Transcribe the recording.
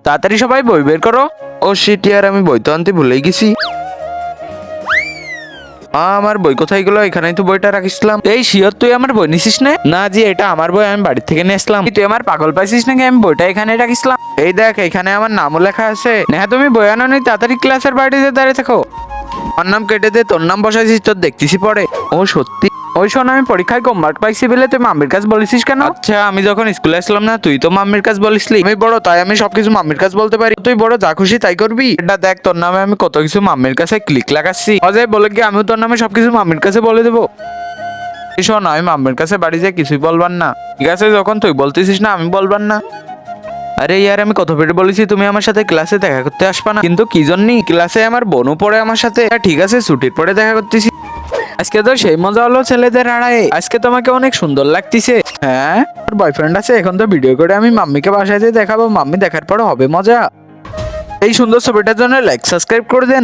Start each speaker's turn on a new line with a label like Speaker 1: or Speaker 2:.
Speaker 1: তাড়াতাড়ি সবাই বই বের করো। ও শিট ইয়ার, আমি বই তো আনতে ভুলেই গেছি। আমার বই কোথায় গেলো? এখানেই তো বইটা রাখিছিলাম। এই শিওর তুই আমার বই নিছিস না? না জি, এটা আমার বই, আমি বাড়ি থেকে নিয়ে আসলাম। তুই আমার পাগল পাইছিস নাকি? আমি বইটা এখানে রাখিছিলাম। এই দেখ, এখানে আমার নামও লেখা আছে। নেহা তুমি বই আনো নি, তাড়াতাড়ি ক্লাসের বাইরে দাঁড়িয়ে থাকো। আমার নাম কেটে দে, তোর নাম বসাইছিস, তোর দেখতেছি পরে। ও সত্যি? ওই শোন, আমি পরীক্ষায় কম মার্ক পাইছি বলে তুই মাম্মির কাছে বলেছিস কেন? আচ্ছা, আমি যখন স্কুলে আসলাম না, তুই তো মাম্মির কাছে বলিসলি। আমি বড়, তাই আমি সবকিছু মাম্মির কাছে বলতে পারি। তুই বড়, যা খুশি তাই করবি। এটা দেখ, তোর নামে আমি কত কিছু মাম্মির কাছে ক্লিক লাগাচ্ছি। অজয় বলে কি আমিও তোর নামে সবকিছু মাম্মির কাছে বলে দেবো। এই শোন, আমি মাম্মির কাছে বাড়ি যেয়ে কিছুই বলবার না, ঠিক আছে? যখন তুই বলতেছিস না, আমি বলবার না। আরে ইয়ার, আমি কত পেটে বলেছি তুমি আমার সাথে ক্লাসে দেখা করতে আসবা না, কিন্তু কি জন্য? ক্লাসে আমার বোনও পড়ে আমার সাথে। ঠিক আছে, ছুটির পরে দেখা করতেছি। আজকে তো সেই মজা হলো ছেলেদের আড়াই। আজকে তোমাকে অনেক সুন্দর লাগতেছে। হ্যাঁ, আমার বয়ফ্রেন্ড আছে, এখন তো ভিডিও করে আমি মাম্মিকে বাসায় যেয়ে দেখাবো। মাম্মি দেখার পরে হবে মজা। এই সুন্দর ছবিটার জন্য লাইক সাবস্ক্রাইব করে দেন।